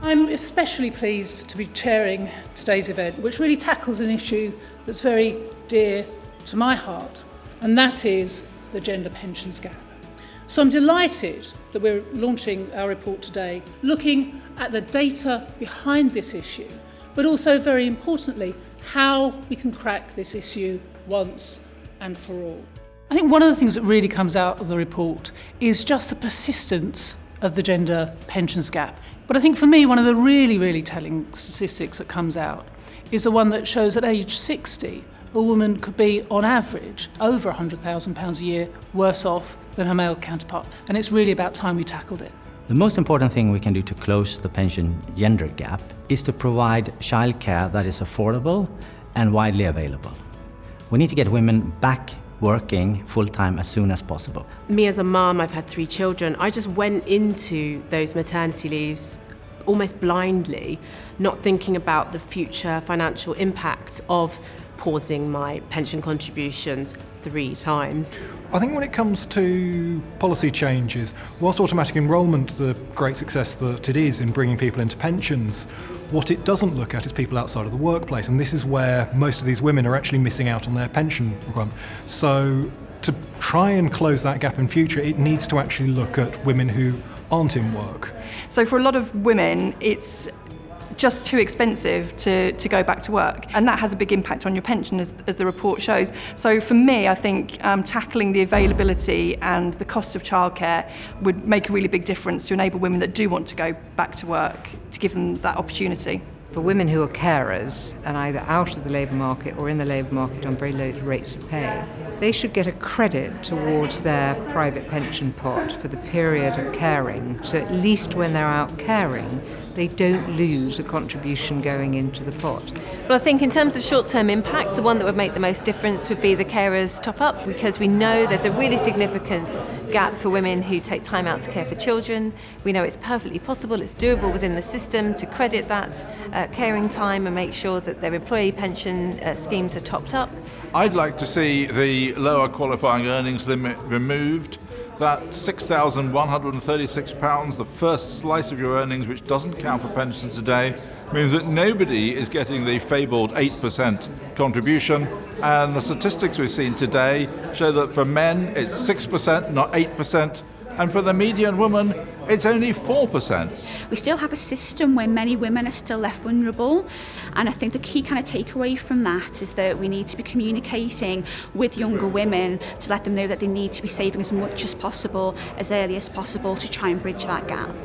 I'm especially pleased to be chairing today's event, which really tackles an issue that's very dear to my heart, and that is the gender pensions gap. So I'm delighted that we're launching our report today, looking at the data behind this issue, but also, very importantly, how we can crack this issue once and for all. I think one of the things that really comes out of the report is just the persistence of the gender pensions gap. But I think for me, one of the really, really telling statistics that comes out is the one that shows at age 60, a woman could be, on average, over £100,000 a year worse off than her male counterpart. And it's really about time we tackled it. The most important thing we can do to close the pension gender gap is to provide childcare that is affordable and widely available. We need to get women back working full-time as soon as possible. Me as a mum, I've had 3 children. I just went into those maternity leaves almost blindly, not thinking about the future financial impact of pausing my pension contributions 3 times. I think when it comes to policy changes, whilst automatic enrolment's the great success that it is in bringing people into pensions, what it doesn't look at is people outside of the workplace, and this is where most of these women are actually missing out on their pension requirement. So to try and close that gap in future, it needs to actually look at women who aren't in work. So for a lot of women, it's just too expensive to go back to work, and that has a big impact on your pension, as the report shows. So for me, I think tackling the availability and the cost of childcare would make a really big difference to enable women that do want to go back to work, to give them that opportunity. For women who are carers and either out of the labour market or in the labour market on very low rates of pay, they should get a credit towards their private pension pot for the period of caring, so at least when they're out caring, they don't lose a contribution going into the pot. Well, I think in terms of short-term impacts, the one that would make the most difference would be the carers top-up, because we know there's a really significant gap for women who take time out to care for children. We know it's perfectly possible, it's doable within the system to credit that caring time and make sure that their employee pension schemes are topped up. I'd like to see the lower qualifying earnings limit removed. That £6,136, the first slice of your earnings which doesn't count for pensions today, means that nobody is getting the fabled 8% contribution, and the statistics we've seen today show that for men it's 6%, not 8%, and for the median woman it's only 4%. We still have a system where many women are still left vulnerable, and I think the key kind of takeaway from that is that we need to be communicating with younger women to let them know that they need to be saving as much as possible, as early as possible, to try and bridge that gap.